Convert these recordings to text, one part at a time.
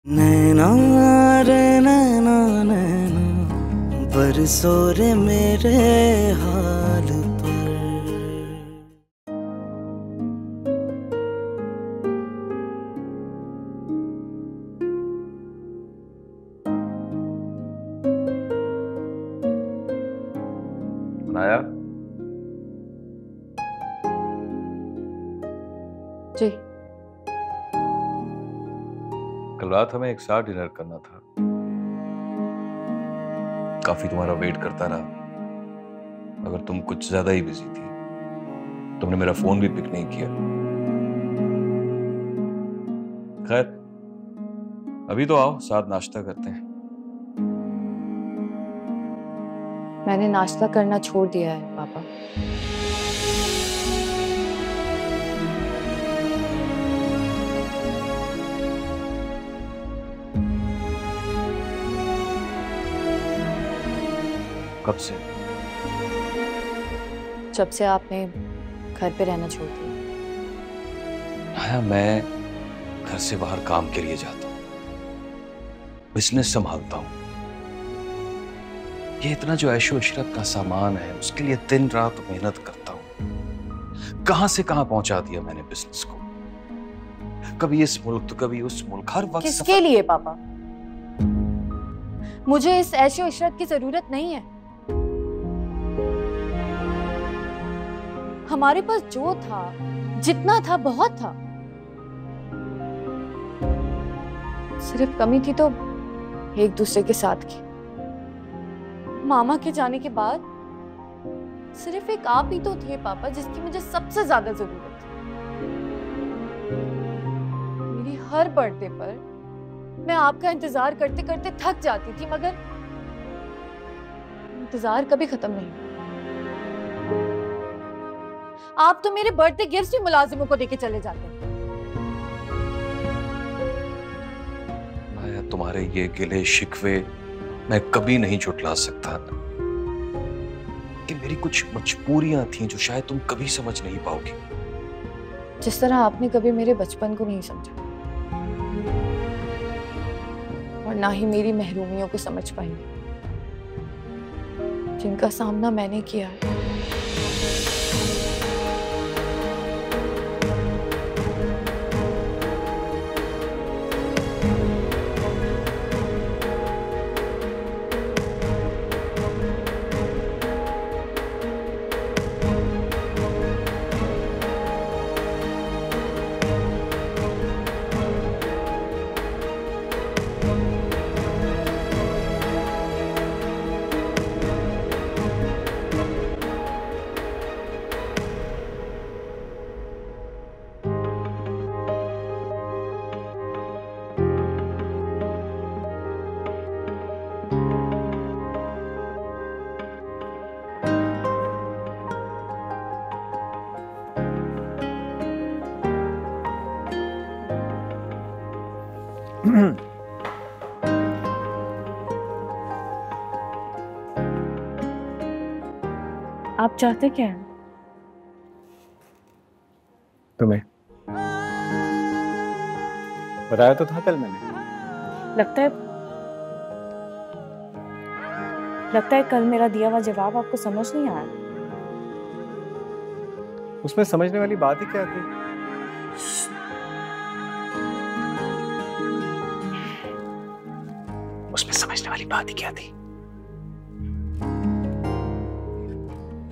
नैना रे नैना नैना बरसो रे मेरे हाल पर। बनाया जी। कल रात हमें एक साथ डिनर करना था। काफी तुम्हारा वेट करता रहा, मगर तुम कुछ ज्यादा ही बिजी थी। तुमने मेरा फोन भी पिक नहीं किया। खैर, अभी तो आओ साथ नाश्ता करते हैं। मैंने नाश्ता करना छोड़ दिया है पापा। कब से? जब से आपने घर पे रहना छोड़ दिया। हाँ, मैं घर से बाहर काम के लिए जाता हूँ, बिजनेस संभालता हूँ। ये इतना जो ऐशो इशरत का सामान है, उसके लिए दिन रात मेहनत करता हूँ। कहां से कहां पहुंचा दिया मैंने बिजनेस को। कभी इस मुल्क तो कभी उस मुल्क, हर वक्त किसके लिए पापा? मुझे इस ऐशो इशरत की जरूरत नहीं है। हमारे पास जो था, जितना था, बहुत था। सिर्फ कमी थी तो एक दूसरे के साथ की। मामा के जाने के बाद सिर्फ एक आप ही तो थे पापा, जिसकी मुझे सबसे ज्यादा जरूरत थी। मेरी हर बर्थडे पर मैं आपका इंतजार करते करते थक जाती थी, मगर इंतजार कभी खत्म नहीं हुआ। आप तो मेरे बर्थडे गिफ्ट्स भी मुलाजिमों को देके चले जाते हैं। माया, तुम्हारे ये गिले शिकवे मैं कभी नहीं झुठला सकता कि मेरी कुछ मजबूरियां थीं जो शायद तुम कभी समझ नहीं पाओगी। जिस तरह आपने कभी मेरे बचपन को नहीं समझा और ना ही मेरी महरूमियों को समझ पाएंगे, जिनका सामना मैंने किया है। आप चाहते क्या हैं? तुम्हें बताया तो था कल मैंने। लगता है कल मेरा दिया हुआ जवाब आपको समझ नहीं आया। उसमें समझने वाली बात ही क्या थी? उसमें समझने वाली बात ही क्या थी?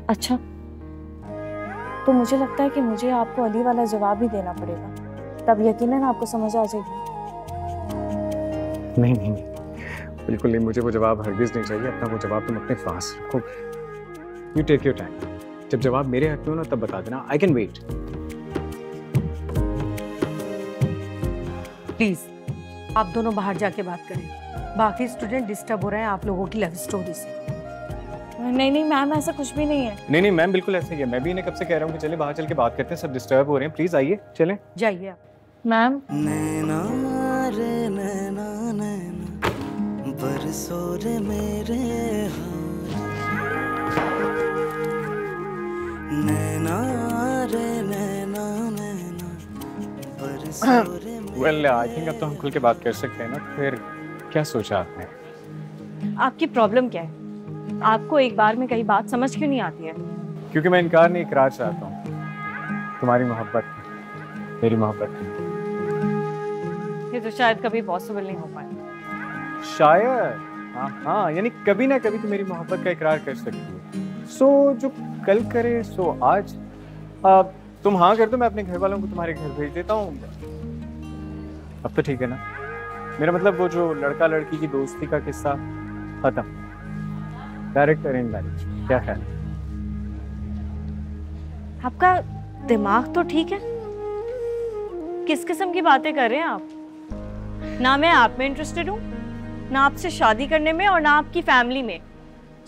अच्छा, तो मुझे लगता है कि मुझे आपको अली वाला जवाब ही देना पड़ेगा, तब यकीनन आपको समझ आ जाएगी। नहीं नहीं नहीं, बिल्कुल नहीं, मुझे वो जवाब हरगिज नहीं चाहिए। अपना वो जवाब तुम अपने पास रखो। You take your time. जब जवाब मेरे हाथ में हो ना तब बता देना। I can wait. प्लीज आप दोनों बाहर जाके बात करें। बाकी स्टूडेंट डिस्टर्ब हो रहे हैं आप लोगों की लव स्टोरी से। नहीं नहीं मैम, ऐसा कुछ भी नहीं है। नहीं नहीं मैम, बिल्कुल ऐसे ही है। मैं भी इन्हें कब से कह रहा हूँ कि चले बाहर चल के बात करते हैं, सब डिस्टर्ब हो रहे हैं। प्लीज आइए, चलें। जाइए आप। मैम, नैना रे नैना नैना बरसो रे मेरे हाल। नैना रे नैना नैना बरसो रे वेल आई थिंक अब तो हम खुल के बात कर सकते हैं ना। फिर क्या सोचा आपने? आपकी प्रॉब्लम क्या है? आपको एक बार में कई बात समझ क्यों नहीं आती है? क्योंकि मैं इनकार नहीं, इकरार चाहता हूँ तुम्हारी मोहब्बत में, मेरी मोहब्बत में। ये तो शायद कभी पॉसिबल नहीं हो पाए। शायद हाँ, यानी कभी ना कभी तो मेरी मोहब्बत का इकरार कर सकती है। सो जो कल करे सो आज। तुम हाँ कर दो, मैं अपने घर वालों को तुम्हारे घर भेज देता हूँ। अब तो ठीक है ना? मेरा मतलब वो जो लड़का लड़की की दोस्ती का किस्सा खत्म। डायरेक्ट अरेंज मैरिज, क्या ख्याल है? आपका दिमाग तो ठीक है? किस किस्म की बातें कर रहे हैं आप? ना मैं आप में इंटरेस्टेड हूँ, ना आपसे शादी करने में, और ना आपकी फैमिली में।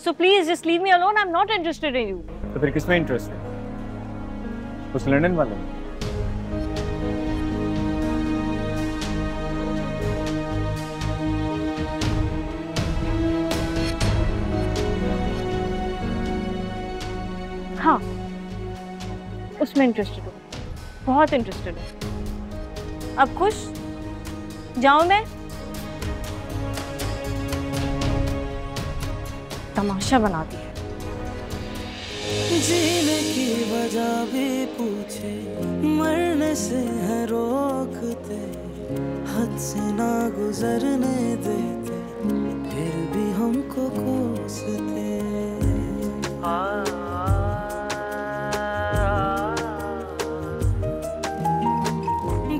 So please just leave me alone, I am not interested in you. तो फिर किसमें इंटरेस्ट है? उस लंदन वाले में? हाँ, उसमें इंटरेस्टेड हूँ, बहुत इंटरेस्टेड हूँ। अब खुश जाऊं मैं? तमाशा बना दिया। जीने की वजह भी पूछे, मरने से है रोकते, हद से ना गुजरने देते, फिर भी हमको कोसते।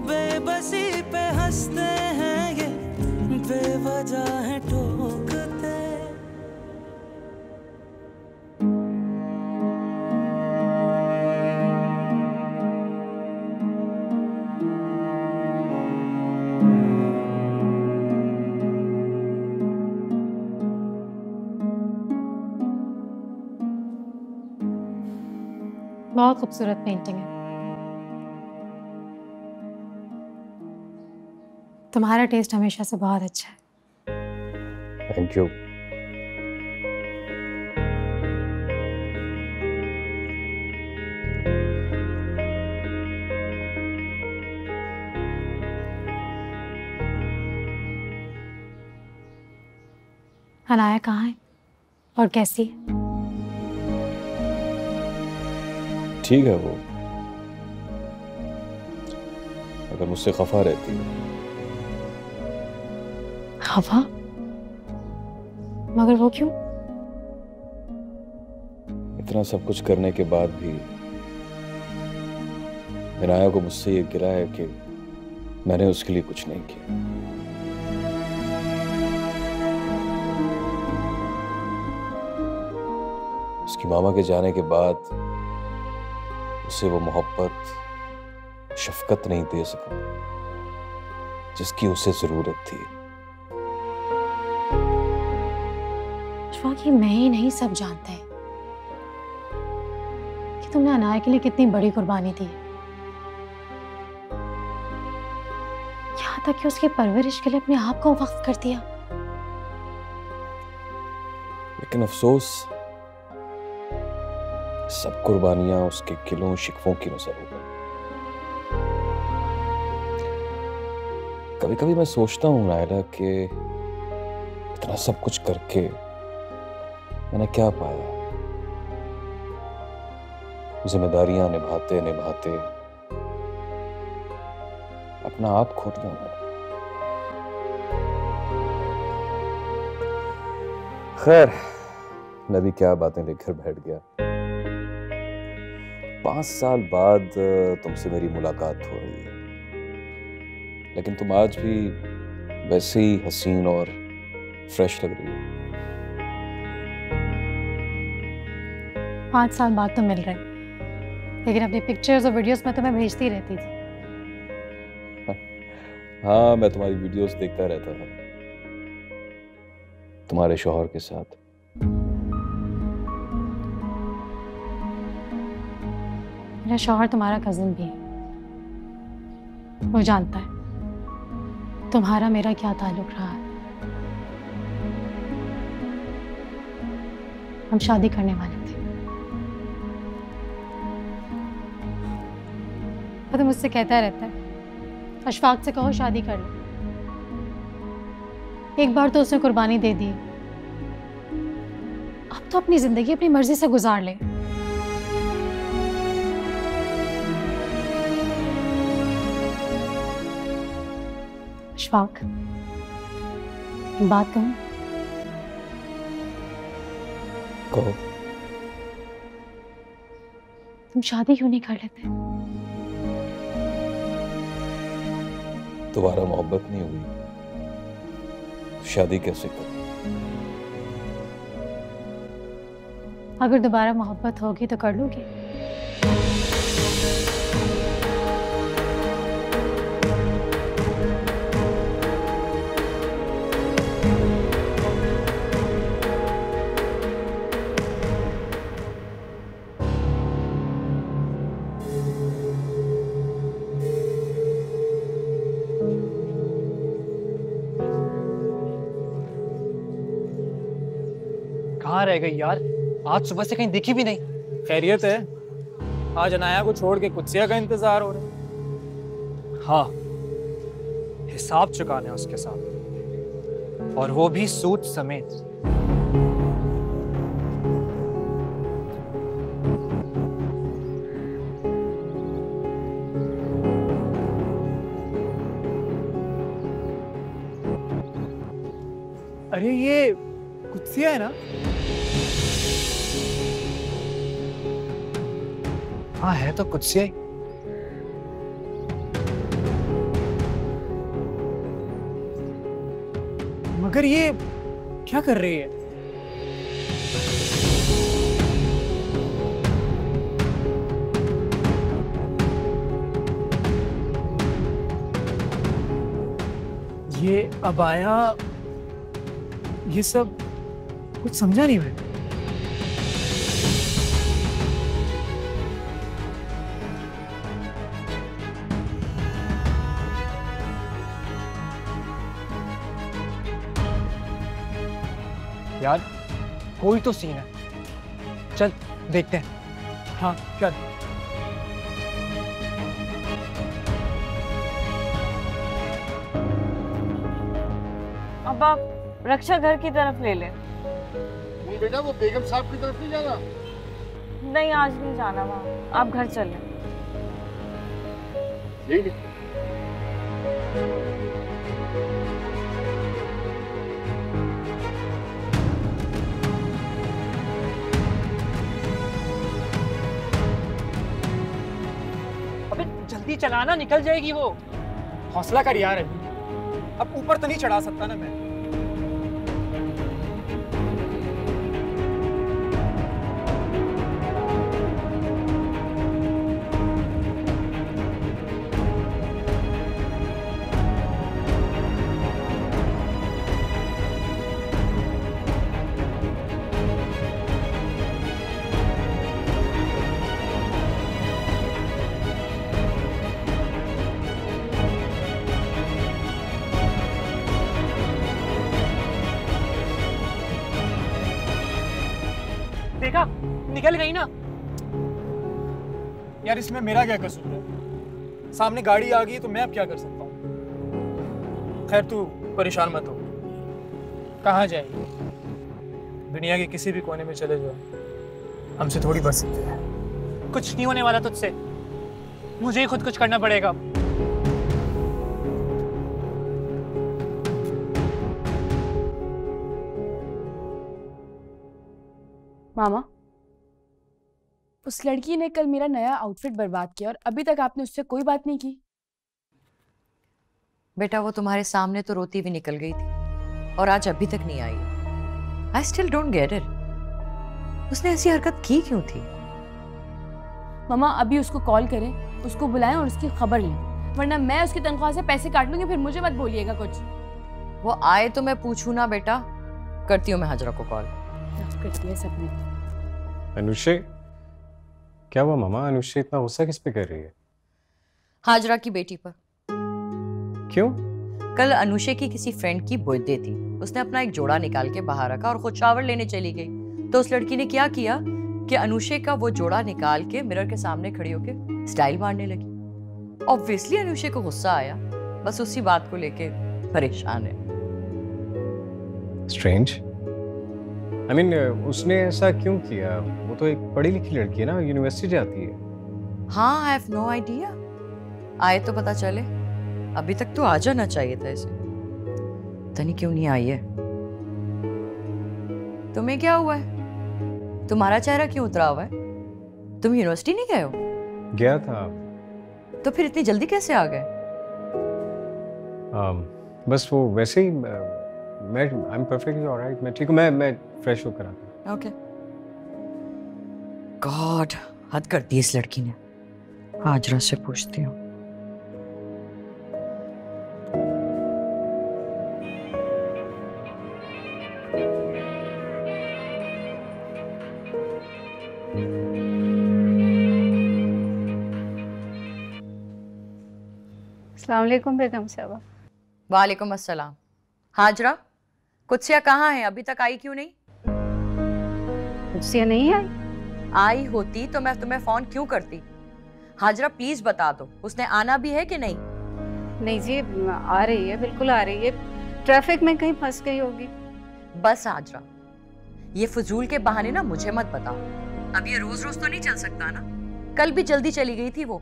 बेबसी पे हंसते हैं ये, बेवजह है टोकते। बहुत खूबसूरत पेंटिंग है। तुम्हारा टेस्ट हमेशा से बहुत अच्छा है। Thank you. अनाया कहाँ है और कैसी है? ठीक है वो, अगर मुझसे खफा रहती है। खफा? मगर वो क्यों? इतना सब कुछ करने के बाद भी अनाया को मुझसे ये गिला है कि मैंने उसके लिए कुछ नहीं किया। उसकी मामा के जाने के बाद उसे वो मोहब्बत, शफकत नहीं दे सका जिसकी उसे जरूरत थी। कि मैं ही नहीं, सब जानते हैं कि तुमने अनाया के लिए कितनी बड़ी कुर्बानी दी है। यहाँ तक कि उसकी परवरिश के लिए अपने आप को वक्फ कर दिया। लेकिन अफसोस, सब कुर्बानियां उसके गिलों शिकवों की नजर हो गई। कभी कभी मैं सोचता हूं नायला कि इतना सब कुछ करके मैंने क्या पाया? जिम्मेदारियां निभाते निभाते अपना आप खो दिया मैंने। खैर, मैं भी क्या बातें लेकर बैठ गया। 5 साल बाद तुमसे मेरी मुलाकात हो रही है, लेकिन तुम आज भी वैसे ही हसीन और फ्रेश लग रही हो। 5 साल बाद तो मिल रहे, लेकिन अपनी पिक्चर्स और वीडियोस में तुम्हें भेजती रहती थी। हाँ, मैं तुम्हारी वीडियोस देखता रहता था, तुम्हारे शौहर के साथ। मेरा शौहर तुम्हारा कजिन भी है, वो जानता है तुम्हारा मेरा क्या ताल्लुक रहा है। हम शादी करने वाले थे। वो तो मुझसे कहता रहता है अशफाक से कहो शादी कर लो। एक बार तो उसने कुर्बानी दे दी, अब तो अपनी जिंदगी अपनी मर्जी से गुजार ले। अशफाक, एक बात कहूं? कहो। तुम शादी क्यों नहीं कर लेते? दोबारा मोहब्बत नहीं हुई तो शादी कैसे करूं? अगर दोबारा मोहब्बत होगी तो कर लोगे? कहाँ रह गई यार? आज सुबह से कहीं दिखी भी नहीं। खैरियत है? आज अनाया को छोड़ के कुत्सिया का इंतजार हो रहा है। हाँ, हिसाब चुकाना है उसके साथ, और वो भी सूद समेत। अरे ये कुत्सिया है ना? हाँ है तो कुछ से। मगर ये क्या कर रही है? ये अबाया, ये सब कुछ समझा नहीं मैं। यार कोई तो सीन है, चल देखते हैं। हाँ चल। अब आप रक्षा घर की तरफ ले लें। नहीं बेटा, वो बेगम साहब की तरफ नहीं जाना। नहीं, आज नहीं जाना वहाँ, आप घर चलें। ठीक है। अबे जल्दी चलाना, निकल जाएगी वो। हौसला कर यार, अब ऊपर तो नहीं चढ़ा सकता ना मैं। देखा, निकल गई ना। यार इसमें मेरा क्या कसूर है? सामने गाड़ी आ गई तो मैं अब क्या कर सकता हूँ? खैर तू परेशान मत हो। कहाँ जाएंगे? दुनिया के किसी भी कोने में चले जाओ, हमसे थोड़ी बच सकते हैं। कुछ नहीं होने वाला तुझसे, मुझे ही खुद कुछ करना पड़ेगा। मामा, उस लड़की ने कल मेरा नया आउटफिट बर्बाद किया और अभी तक आपने उससे कोई बात नहीं की। बेटा वो तुम्हारे सामने तो रोती हुई निकल गई थी और आज अभी तक नहीं आई। I still don't get it. उसने ऐसी हरकत की क्यों थी? मामा अभी उसको कॉल करें, उसको बुलाएं और उसकी खबर लें, वरना मैं उसकी तनख्वाह से पैसे काट लूंगी, फिर मुझे मत बोलिएगा कुछ। वो आए तो मैं पूछूं ना बेटा। करती हूँ मैं हाजरा को कॉल। करती है सबने। अनुषे, क्या हुआ मामा? अनुषे इतना गुस्सा किस पे कर रही है? हाजरा की बेटी पर। क्यों? कल अनुषे की किसी फ्रेंड की बर्थडे थी, उसने अपना एक जोड़ा निकाल के बाहर रखा और खुद शावर लेने चली गई। तो उस लड़की ने क्या किया कि अनुषे का वो जोड़ा निकाल के मिरर के सामने खड़ी होके स्टाइल मारने लगी। ऑब्वियसली अनुषे को गुस्सा आया बस उसी बात को लेके परेशान है। स्ट्रेंज। आई मीन उसने ऐसा क्यों किया? वो तो एक पढ़ी लिखी लड़की है ना, यूनिवर्सिटी जाती है। हाँ, आई हैव नो आइडिया। आए तो पता चले। अभी तक तो आ जाना चाहिए था इसे। पता नहीं क्यों नहीं आई है। तुम्हें क्या हुआ है? तुम्हारा चेहरा क्यों उतरा हुआ है? तुम यूनिवर्सिटी नहीं गए हो? गया था। तो फिर इतनी जल्दी कैसे आ गए? बस वो वैसे ही मैं आई एम परफेक्टली ऑलराइट। मैं ठीक हूँ। मैं फ्रेश होकर आता हूँ। ओके। गॉड, हद कर दी इस लड़की ने। हाजरा से पूछती हूँ। अस्सलाम वालेकुम बेगम साहबा। वालेकुम अस्सलाम। हाजरा, कुत्सिया कहाँ है? अभी तक आई क्यों नहीं? कुत्सिया नहीं आई? आई होती तो मैं तुम्हें फोन क्यों करती? हाजरा प्लीज बता दो, उसने आना भी है कि नहीं? नहीं जी, आ रही है, बिल्कुल आ रही है। ट्रैफिक में कहीं फंस गई होगी। बस हाजरा, ये फजूल के बहाने ना मुझे मत बताओ। अब ये रोज रोज तो नहीं चल सकता ना। कल भी जल्दी चली गई थी वो,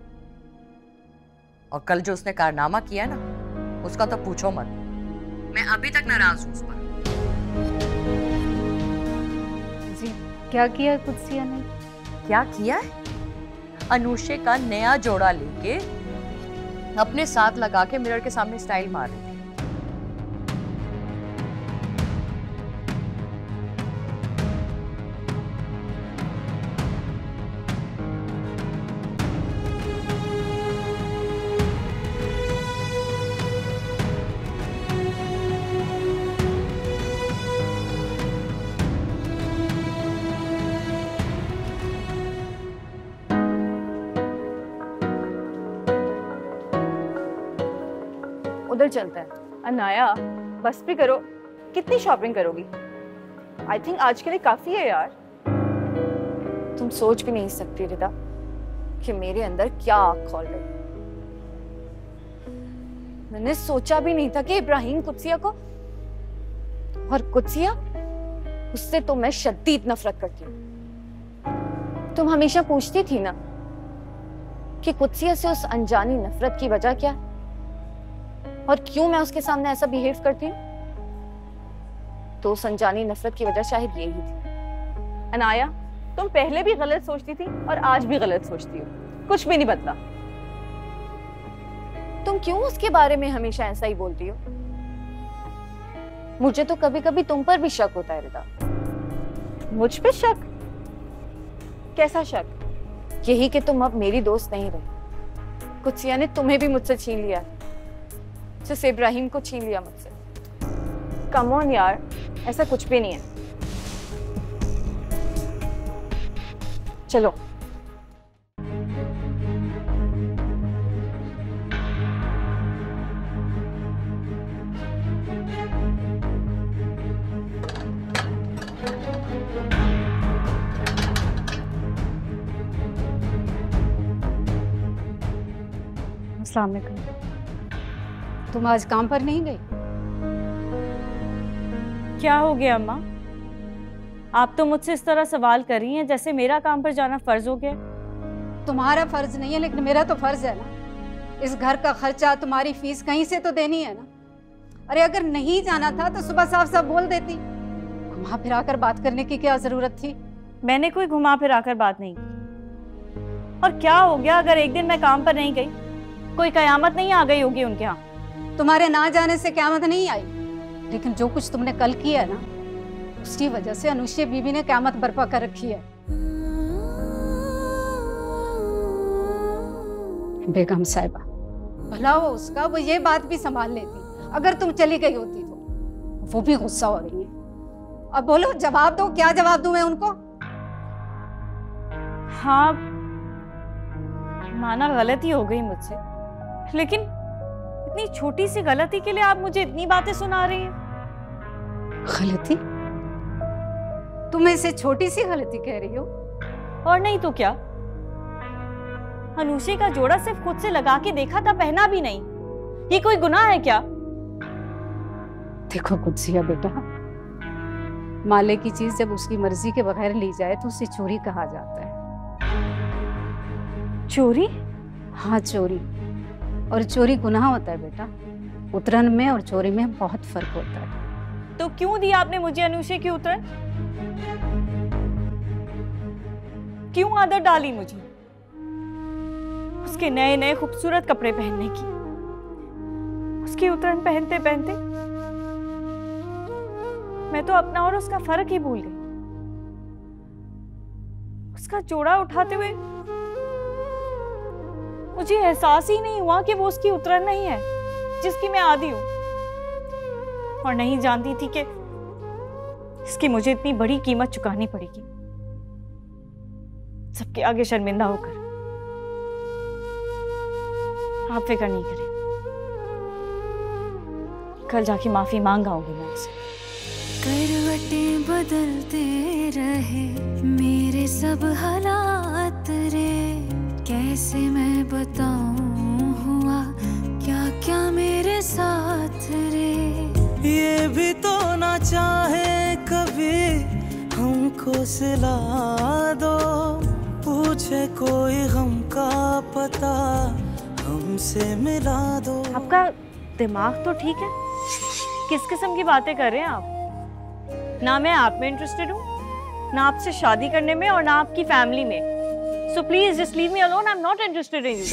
और कल जो उसने कारनामा किया ना, उसका तो पूछो मत। मैं अभी तक नाराज हूँ उस पर। जी, क्या किया कुत्सिया ने? क्या किया है? अनुषे का नया जोड़ा लेके अपने साथ लगा के मिरर के सामने स्टाइल मार रही थी। उधर चलता है। अनाया, बस भी करो। कितनी शॉपिंग करोगी? आई थिंक आज के लिए काफी है यार। तुम सोच भी नहीं सकती रिदा कि मेरे अंदर क्या आग खोल रही। मैंने सोचा भी नहीं था कि इब्राहिम कुत्सिया को, और कुत्सिया, उससे तो मैं शदीद नफरत करती हूँ। तुम हमेशा पूछती थी ना कि कुत्सिया से उस अनजानी नफरत की वजह क्या है और क्यों मैं उसके सामने ऐसा बिहेव करती हूँ। तो उस अनजानी नफरत की वजह शायद यही थी। अनाया, तुम पहले भी गलत सोचती थी और आज भी गलत सोचती हो। कुछ भी नहीं बदला। तुम क्यों उसके बारे में हमेशा ऐसा ही बोलती हो? मुझे तो कभी कभी तुम पर भी शक होता है रिदा। मुझ पे शक? कैसा शक? यही कि तुम अब मेरी दोस्त नहीं रही। कुत्सिया ने तुम्हें भी मुझसे छीन लिया, जैसे इब्राहिम को छीन लिया मुझसे। कम ऑन यार, ऐसा कुछ भी नहीं है। चलो। अस्सलाम वालेकुम। तुम आज काम पर नहीं गई? क्या हो गया अम्मा? आप तो मुझसे इस तरह सवाल कर रही हैं जैसे मेरा काम पर जाना फर्ज हो गया। तुम्हारा फर्ज नहीं है, लेकिन मेरा तो फर्ज है ना। इस घर का खर्चा, तुम्हारी फीस कहीं से तो देनी है ना। अरे अगर नहीं जाना था तो सुबह साफ साफ बोल देती। घुमा फिरा कर बात करने की क्या जरूरत थी? मैंने कोई घुमा फिरा कर बात नहीं की। और क्या हो गया अगर एक दिन मैं काम पर नहीं गई? कोई कयामत नहीं आ गई होगी उनके यहाँ? तुम्हारे ना जाने से क़यामत नहीं आई, लेकिन जो कुछ तुमने कल किया ना, उसकी वजह से अनुषा बीबी ने क़यामत बर्पा कर रखी है। बेगम साहिबा, भला हो उसका, वो ये बात भी संभाल लेती अगर तुम चली गई होती तो। वो भी गुस्सा हो रही है। अब बोलो, जवाब दो। क्या जवाब दूं मैं उनको? हाँ, माना गलती हो गई मुझसे, लेकिन इतनी छोटी सी गलती के लिए आप मुझे इतनी बातें सुना रही हैं। गलती? तुम इसे छोटी सी गलती कह रही हो? और नहीं तो क्या। अनुषा का जोड़ा सिर्फ खुद से लगा के देखा था, पहना भी नहीं। ये कोई गुनाह है क्या? देखो कुत्सिया बेटा, मालिक की चीज जब उसकी मर्जी के बगैर ली जाए तो उसे चोरी कहा जाता है। चोरी? हाँ चोरी, और चोरी गुनाह होता है बेटा। उतरन में और चोरी में बहुत फर्क होता है। तो क्यों दी आपने मुझे अनुषे की उतरन? क्यों आदत डाली मुझे उसके नए नए खूबसूरत कपड़े पहनने की, उसकी उतरन पहनते पहनते मैं तो अपना और उसका फर्क ही भूल गई। उसका जोड़ा उठाते हुए मुझे एहसास ही नहीं हुआ कि वो उसकी उतरन नहीं है जिसकी मैं आदी हूं, और नहीं जानती थी कि इसकी मुझे इतनी बड़ी कीमत चुकानी पड़ेगी, सबके आगे शर्मिंदा होकर। आप फिक्र नहीं करें, कल जाके माफी मांग आऊंगी मैं उससे। करवटें बदलते रहे मेरे सब हालात रे, कैसे मैं बताऊं हुआ क्या क्या मेरे साथ रे। ये भी तो ना चाहे कभी हमको सिला दो, पूछे कोई गम का पता हमसे मिला दो। आपका दिमाग तो ठीक है? किस किस्म की बातें कर रहे हैं आप? ना मैं आप में इंटरेस्टेड हूँ, ना आपसे शादी करने में, और ना आपकी फैमिली में। So please just leave me alone, I am not interested in you.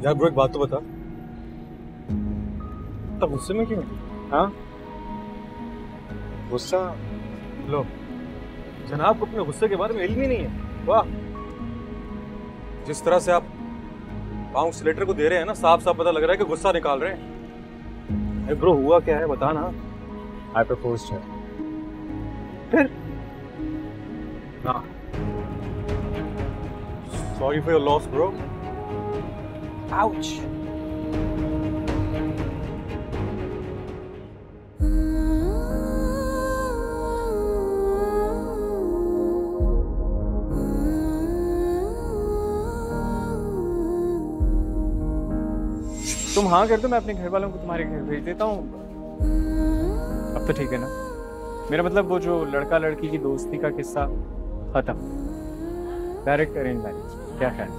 यार ब्रो, एक बात तो बता, तब गुस्से में क्यों? हाँ गुस्सा? लो जनाब को अपने गुस्से के बारे में इल्म ही नहीं है। वाह, जिस तरह से आप काउंसलेटर को दे रहे हैं ना, साफ साफ पता लग रहा है कि गुस्सा निकाल रहे हैं। अरे ब्रो हुआ क्या है बता ना। आई प्रपोज्ड है। फिर ना, sorry for your loss bro. Ouch. तुम हाँ कर दो, मैं अपने घर वालों को तुम्हारे घर भेज देता हूँ। अब तो ठीक है ना? मेरा मतलब वो जो लड़का लड़की की दोस्ती का किस्सा खत्म, डायरेक्ट अरेंज मैरिज। क्या ख्याल?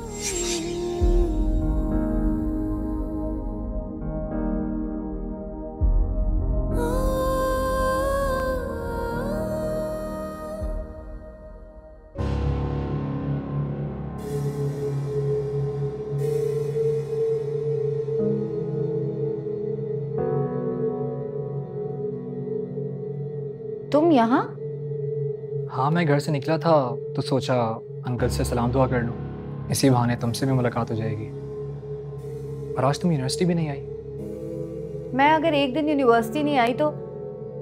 तुम यहाँ? हाँ, मैं घर से निकला था तो सोचा अंकल से सलाम दुआ कर लूँ, इसी बहाने तुमसे भी मुलाकात हो जाएगी। और आज तुम यूनिवर्सिटी भी नहीं आई। मैं अगर एक दिन यूनिवर्सिटी नहीं आई तो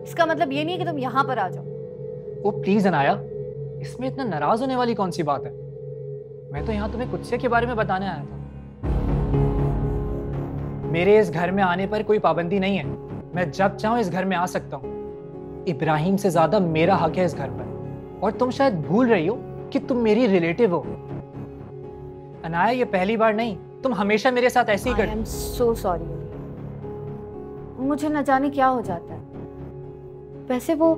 इसका मतलब ये नहीं है कि तुम यहाँ पर आ जाओ। वो प्लीज अनाया, इसमें इतना नाराज होने वाली कौन सी बात है? मैं तो यहाँ तुम्हें कुत्से के बारे में बताने आया था। मेरे इस घर में आने पर कोई पाबंदी नहीं है, मैं जब चाहूँ इस घर में आ सकता हूँ। इब्राहिम से ज्यादा मेरा हक है इस घर पर, और तुम शायद भूल रही हो कि तुम मेरी रिलेटिव हो। अनाया, ये पहली बार नहीं, तुम हमेशा मेरे साथ ऐसे ही कर। I am so sorry. मुझे न जाने क्या हो जाता है। वैसे वो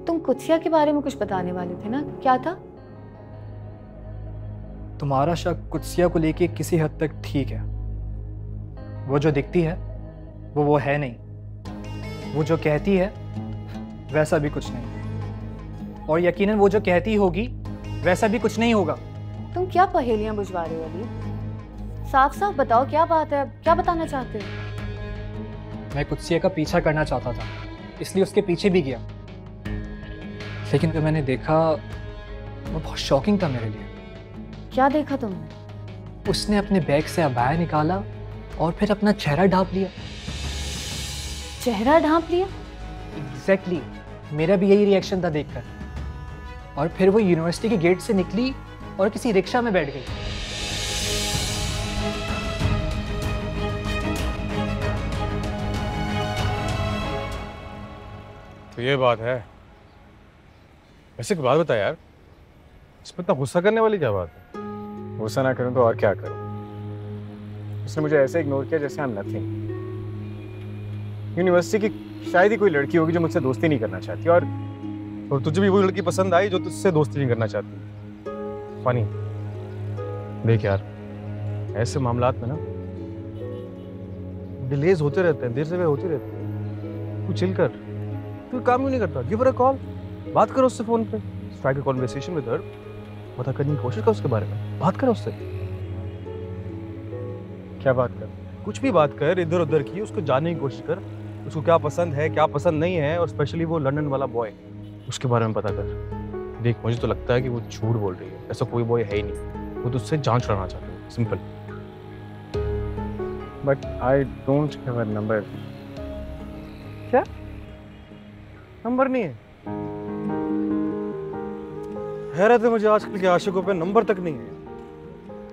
तुम कुत्सिया के बारे में कुछ बताने वाले थे ना, क्या था? तुम्हारा शक कुत्सिया को लेके किसी हद तक ठीक है। वो जो दिखती है वो है नहीं, वो जो कहती है वैसा भी कुछ नहीं, और यकीनन वो जो कहती होगी वैसा भी कुछ नहीं होगा। तुम क्या पहेलियां बुझवा रहे हो अली? साफ साफ बताओ क्या बात है, क्या बताना चाहते हो? मैं कुत्सिया का पीछा करना चाहता था, इसलिए उसके पीछे भी गया, लेकिन जब मैंने देखा वो बहुत शॉकिंग था मेरे लिए। क्या देखा तुमने? उसने अपने बैग से अबाया निकाला और फिर अपना चेहरा ढांप लिया। चेहरा ढांप लिया? एग्जैक्टली, मेरा भी यही रिएक्शन था देखकर। और फिर वो यूनिवर्सिटी के गेट से निकली और किसी रिक्शा में बैठ गई। तो ये बात है। वैसे एक बात बता यार, इसमें इतना गुस्सा करने वाली क्या बात है? गुस्सा ना करूं तो और क्या करूं? उसने मुझे ऐसे इग्नोर किया जैसे आई एम नथिंग। यूनिवर्सिटी की शायद ही कोई लड़की होगी जो मुझसे दोस्ती नहीं करना चाहती, और तुझे भी वो लड़की पसंद आई जो तुझसे दोस्ती नहीं करना चाहती। फनी। देख यार, ऐसे मामलात में ना डिलेज होते रहते हैं, देर से होती रहती है। तू चिल कर, तू काम क्यों नहीं करता? गिव हर अ कॉल, बात करो उससे फोन पे, strike a conversation with her, पता करने की कोशिश कर उसके बारे में, बात कर उससे। क्या बात कर? कुछ भी बात कर, इधर उधर की, उसको जानने की कोशिश कर, उसको क्या पसंद है क्या पसंद नहीं है, और स्पेशली वो लंदन वाला बॉय, उसके बारे में पता कर। देख, मुझे तो लगता है कि वो झूठ बोल रही है, ऐसा कोई बॉय है ही नहीं, वो तो उससे जान छुड़ाना चाहती है, simple. But I don't have a number. क्या नंबर नहीं है? हैरत है मुझे आजकल के आशिकों पे, नंबर तक नहीं है।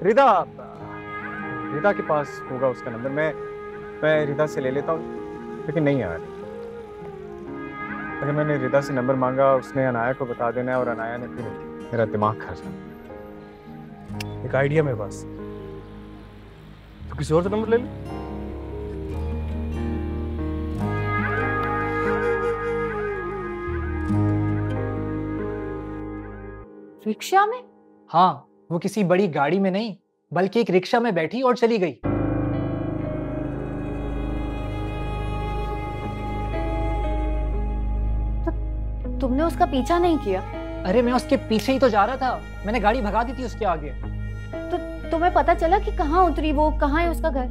रिदा के पास होगा उसका नंबर, मैं रिदा से ले लेता हूँ, लेकिन नहीं यार, अगर मैंने रिदा से नंबर मांगा, उसने अनाया को बता देना है, और अनाया ने फिर मेरा दिमाग खा जाना। एक आइडिया मेरे पास, तो किसी और से नंबर ले ले। रिक्शा में? हाँ, वो किसी बड़ी गाड़ी में नहीं बल्कि एक रिक्शा में बैठी और चली गई। तो तुमने उसका पीछा नहीं किया? अरे मैं उसके पीछे ही तो जा रहा था, मैंने गाड़ी भगा दी थी उसके आगे। तो तुम्हें पता चला कि कहाँ उतरी वो, कहाँ है उसका घर?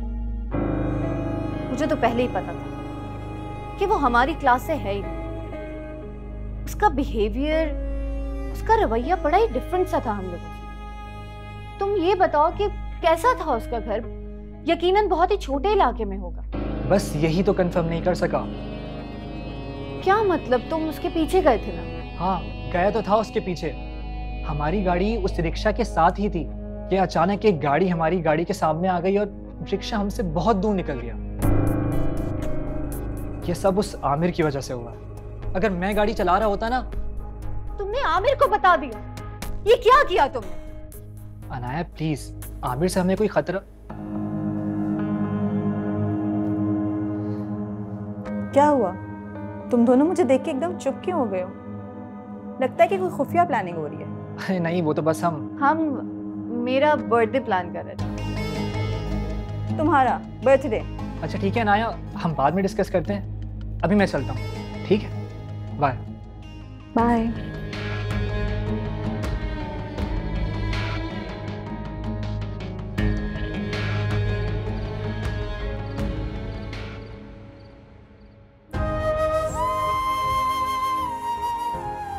मुझे तो पहले ही पता था कि वो हमारी क्लास से है ही नहीं। उसका बिहेवियर, उसका रवैया बड़ा ही डिफरेंट सा था हम लोगों से। तुम ये बताओ कि कैसा था उसका घर? यकीनन बहुत ही छोटे इलाके में होगा। बस यही तो कंफर्म नहीं कर सका। क्या मतलब? तुम उसके पीछे गए थे ना? हाँ, गया तो था उसके पीछे। हमारी गाड़ी उस रिक्शा के साथ ही थी कि अचानक एक गाड़ी हमारी गाड़ी के सामने आ गई और रिक्शा हमसे बहुत दूर निकल गया। ये सब उस आमिर की वजह से हुआ। अगर मैं गाड़ी चला रहा होता ना। तुमने आमिर को बता दिया? ये क्या किया तुमने? अनाया प्लीज, आमिर से हमें कोई खतरा। क्या हुआ? तुम दोनों मुझे देख के एकदम चुप क्यों हो गए हो? लगता है कि कोई खुफिया प्लानिंग हो रही है। अरे नहीं, वो तो बस हम मेरा बर्थडे प्लान कर रहे थे। तुम्हारा बर्थडे? अच्छा ठीक है अनाया, हम बाद में डिस्कस करते हैं, अभी मैं चलता हूँ। ठीक है, बाय बाय।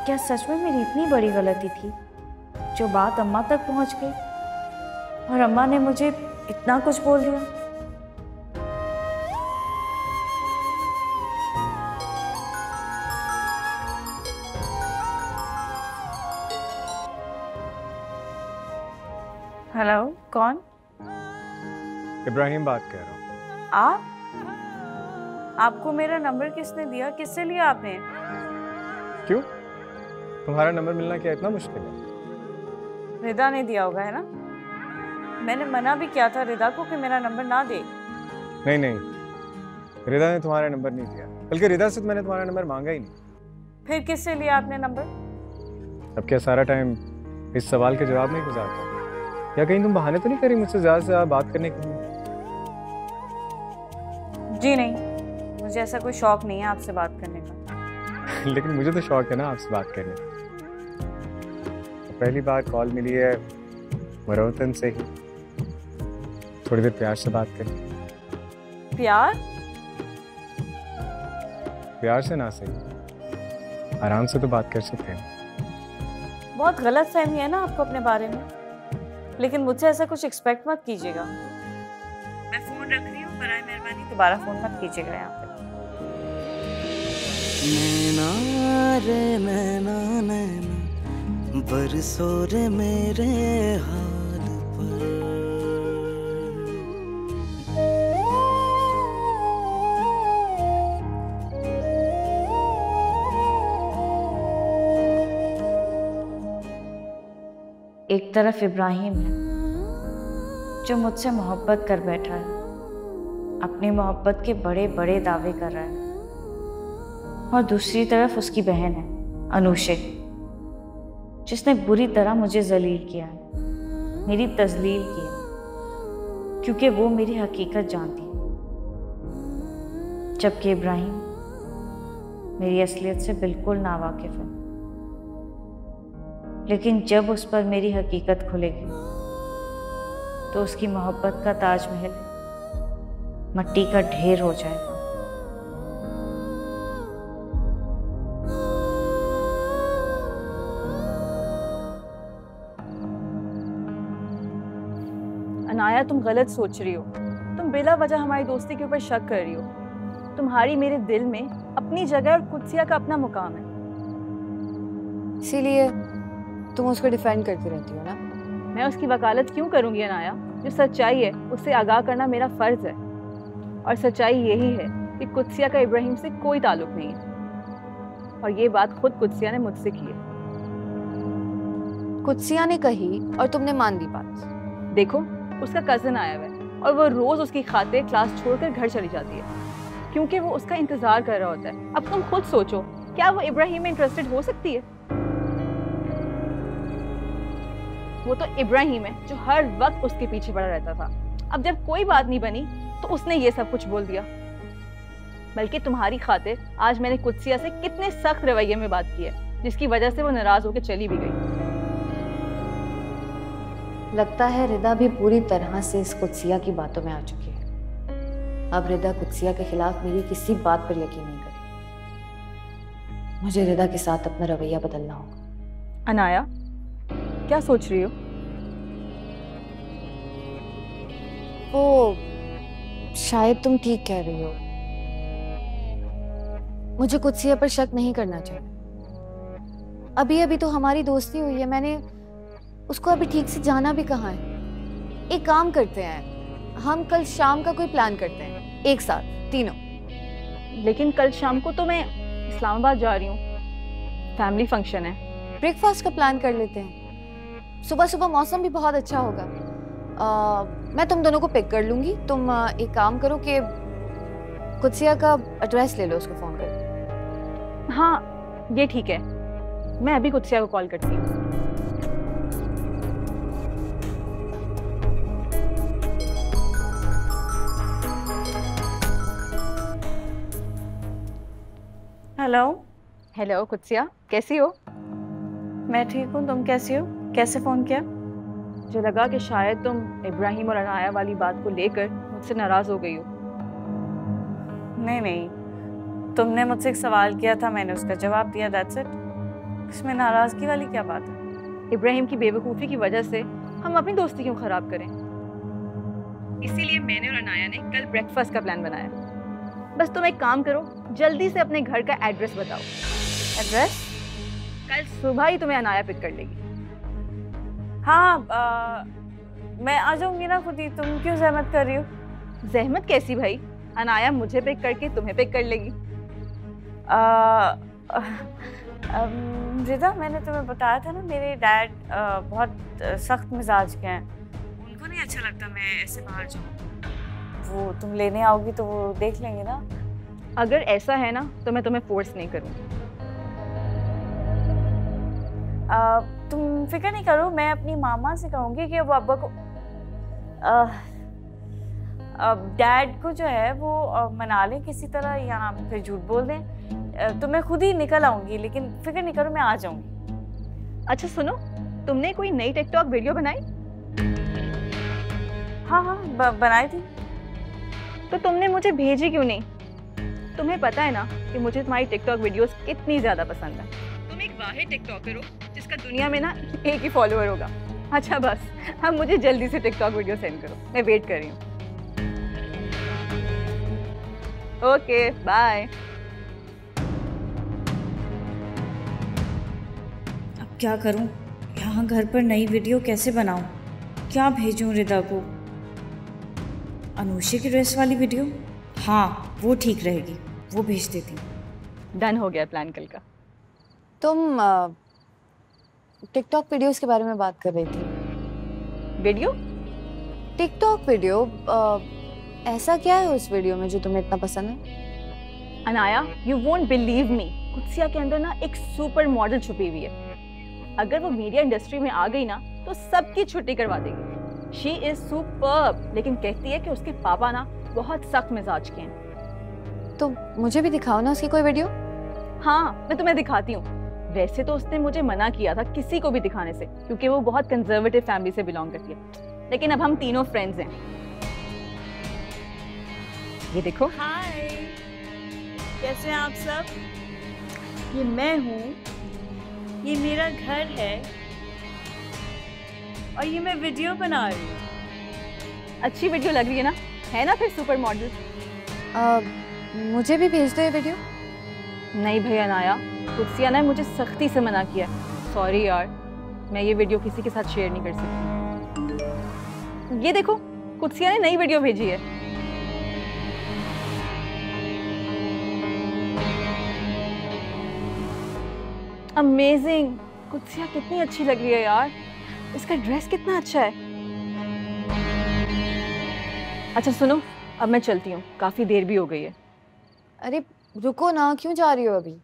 क्या सच में मेरी इतनी बड़ी गलती थी जो बात अम्मा तक पहुंच गई और अम्मा ने मुझे इतना कुछ बोल दिया? हेलो, कौन? इब्राहिम बात कर रहा हूँ। आप? आपको मेरा नंबर किसने दिया? किससे लिया आपने? क्यों, तुम्हारा नंबर मिलना क्या इतना मुश्किल है? रिदा ने दिया होगा, है ना? मैंने मना भी किया था रिदा को कि मेरा नंबर ना दे। नहीं, रिदा ने तुम्हारा नंबर नहीं दिया, बल्कि रिदा से तो मैंने तुम्हारा नंबर मांगा ही नहीं। फिर किससे लिया आपने नंबर? अब क्या सारा टाइम इस सवाल के जवाब नहीं गुजारता? या कहीं तुम बहाने तो नहीं करी मुझसे ज्यादा से ज्यादा बात करने के लिए? जी नहीं, मुझे ऐसा कोई शौक नहीं है आपसे बात करने का। लेकिन मुझे तो शौक है ना आपसे बात करने का। तो पहली बार कॉल मिली है मरोतन से ही, थोड़ी देर प्यार से बात करें। प्यार? प्यार से ना सही, आराम से तो बात कर सकते हैं। बहुत गलत फहमी है ना आपको अपने बारे में, लेकिन मुझसे ऐसा कुछ एक्सपेक्ट मत कीजिएगा। मैं फोन रख रही हूँ, बराए मेहरबानी दोबारा फोन मत कीजिएगा यहाँ पे। नैना रे नैना नैना बरसो रे मेरे हाल पर। एक तरफ इब्राहिम है जो मुझसे मोहब्बत कर बैठा है, अपनी मोहब्बत के बड़े बड़े दावे कर रहा है, और दूसरी तरफ उसकी बहन है अनुषे, जिसने बुरी तरह मुझे जलील किया है, मेरी तजलील की है, क्योंकि वो मेरी हकीकत जानती है, जबकि इब्राहिम मेरी असलियत से बिल्कुल नावाकिफ है। लेकिन जब उस पर मेरी हकीकत खुलेगी तो उसकी मोहब्बत का ताजमहल मट्टी का ढेर हो जाएगा। अनाया, तुम गलत सोच रही हो। तुम बिला वजह हमारी दोस्ती के ऊपर शक कर रही हो। तुम्हारी मेरे दिल में अपनी जगह और कुदसिया का अपना मुकाम है, इसीलिए तुम उसको डिफेंड करती रहती हो ना। मैं उसकी वकालत क्यों करूंगी अनाया? जो सच्चाई है उससे आगाह करना मेरा फर्ज है, और सच्चाई यही है कि कुदसिया का इब्राहिम से कोई ताल्लुक नहीं है, और ये बात खुद कुदसिया ने मुझसे की है। कुदसिया ने कही और तुमने मान ली बात। देखो, उसका कजन आया हुआ है और वो रोज उसकी खातिर क्लास छोड़कर घर चली जाती है, क्योंकि वो उसका इंतजार कर रहा होता है। अब तुम खुद सोचो, क्या वो इब्राहिम में इंटरेस्टेड हो सकती है? वो तो इब्राहिम है जो हर वक्त उसके पीछे पड़ा रहता था। अब जब कोई बात नहीं बनी तो उसने ये सब कुछ बोल दिया। बल्कि तुम्हारी खातिर आज मैंने कुदसिया से कितने सख्त रवैये में बात की है, जिसकी वजह से वो नाराज होकर चली भी गई। लगता है रिदा भी पूरी तरह से इस कुदसिया की बातों में आ चुकी है। अब रिदा कुदसिया के खिलाफ मेरी किसी बात पर यकीन नहीं करेगी। मुझे रिदा के साथ अपना रवैया बदलना होगा। अनाया, क्या सोच रही हो? वो शायद तुम ठीक कह रही हो। मुझे कुदसिया पर शक नहीं करना चाहिए। अभी अभी तो हमारी दोस्ती हुई है, मैंने उसको अभी ठीक से जाना भी कहाँ है। एक काम करते हैं, हम कल शाम का कोई प्लान करते हैं एक साथ तीनों। लेकिन कल शाम को तो मैं इस्लामाबाद जा रही हूँ, फैमिली फंक्शन है। ब्रेकफास्ट का प्लान कर लेते हैं। सुबह सुबह मौसम भी बहुत अच्छा होगा। मैं तुम दोनों को पिक कर लूंगी। तुम एक काम करो कि कुदसिया का एड्रेस ले लो, उसको फोन कर। हाँ, ये ठीक है। मैं अभी कुदसिया को कॉल करती हूँ। हेलो। हेलो कुदसिया, कैसी हो? मैं ठीक हूँ, तुम कैसी हो? कैसे फ़ोन किया? मुझे लगा कि शायद तुम इब्राहिम और अनाया वाली बात को लेकर मुझसे नाराज़ हो गई हो। नहीं नहीं, तुमने मुझसे एक सवाल किया था, मैंने उसका जवाब दिया, दैट्स इट। इसमें नाराज़गी वाली क्या बात है? इब्राहिम की बेवकूफ़ी की वजह से हम अपनी दोस्ती क्यों ख़राब करें? इसीलिए मैंने और अनाया ने कल ब्रेकफास्ट का प्लान बनाया। बस तुम एक काम करो, जल्दी से अपने घर का एड्रेस बताओ। एड्रेस? कल सुबह ही तुम्हें अनाया पिक कर लेगी। हाँ, मैं आ जाऊंगी ना खुद ही, तुम क्यों जहमत कर रही हो? जहमत कैसी भाई? अनाया मुझे पिक करके तुम्हें पिक कर लेगी। रिदा, मैंने तुम्हें बताया था ना, मेरे डैड बहुत सख्त मिजाज के हैं। उनको नहीं अच्छा लगता मैं ऐसे बाहर जाऊँ। वो तुम लेने आओगी तो वो देख लेंगे ना। अगर ऐसा है ना तो मैं तुम्हें फोर्स नहीं करूँगी। तुम फिक्र नहीं करो, मैं अपनी मामा से कहूँगी कि वो अब्बा को डैड को जो है वो मना लें किसी तरह, या फिर झूठ बोल दें। तो मैं खुद ही निकल आऊँगी, लेकिन फिक्र नहीं करो, मैं आ जाऊँगी। अच्छा सुनो, तुमने कोई नई टिकटॉक वीडियो बनाई? हाँ, बनाई थी। तो तुमने मुझे भेजी क्यों नहीं? तुम्हें पता है ना कि मुझे तुम्हारी टिकटॉक वीडियोस कितनी ज़्यादा पसंद है। तुम एक वाहिद टिकटॉकर हो जिसका दुनिया में ना एक ही फॉलोअर होगा। अच्छा बस, अब मुझे जल्दी से टिकटॉक वीडियो सेंड करो, मैं वेट कर रही हूँ। Okay, bye. अब क्या करूँ? यहाँ घर पर नई वीडियो कैसे बनाऊँ? क्या भेजूँ रिदा को? अनुषे की ड्रेस वाली वीडियो? हाँ, वो ठीक रहेगी, वो भेज देती हूँ। डन हो गया प्लान कल का। तुम टिकटॉक वीडियोस के बारे में बात कर रही थी। वीडियो? टिकटॉक वीडियो, ऐसा क्या है उस वीडियो में जो तुम्हें इतना पसंद है? Anaya, you won't believe me, कुत्सिया के अंदर ना एक सुपर मॉडल छुपी हुई है। अगर वो मीडिया इंडस्ट्री में आ गई ना तो सबकी छुट्टी करवा देगी। शी इज सुपर्ब, लेकिन कहती है कि उसके पापा ना बहुत सख्त मिजाज के हैं। तो मुझे भी दिखाओ ना उसकी कोई वीडियो। हाँ, मैं तुम्हें दिखाती हूँ। वैसे तो उसने मुझे मना किया था किसी को भी दिखाने से, क्योंकि वो बहुत कंजर्वेटिव फैमिली से बिलोंग करती है, लेकिन अब हम तीनों फ्रेंड्स हैं। ये देखो। हाय, कैसे हैं आप सब? ये मैं हूँ, ये मेरा घर है और ये मैं वीडियो बना रही हूँ। अच्छी वीडियो लग रही है ना? है ना फिर सुपर मॉडल? मुझे भी भेज दो ये वीडियो। नहीं भैया अनाया, कुत्सिया ने मुझे सख्ती से मना किया। सॉरी यार, मैं ये वीडियो किसी के साथ शेयर नहीं कर सकती। ये देखो, कुत्सिया ने नई वीडियो भेजी है। अमेजिंग, कुत्सिया कितनी अच्छी लग रही है यार। इसका ड्रेस कितना अच्छा है। अच्छा सुनो, अब मैं चलती हूँ, काफी देर भी हो गई है। अरे रुको ना, क्यों जा रही हो अभी?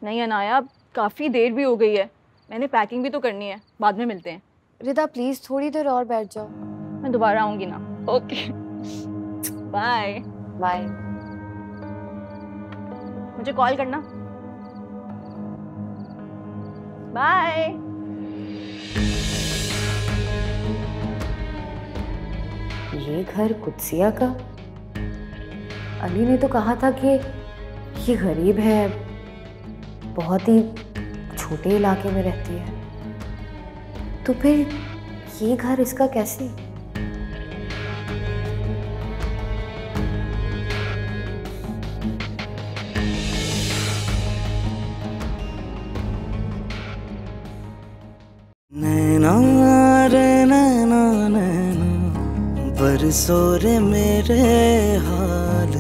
नहीं अनाया, काफी देर भी हो गई है, मैंने पैकिंग भी तो करनी है, बाद में मिलते हैं। रिदा प्लीज थोड़ी देर और बैठ जाओ। मैं दोबारा आऊंगी ना। Okay, bye bye. मुझे कॉल करना। बाय। ये घर कुत्सिया का? अली ने तो कहा था कि ये गरीब है, बहुत ही छोटे इलाके में रहती है, तो फिर ये घर इसका कैसे? नैना रे नैना नैना बरसो रे मेरे हाल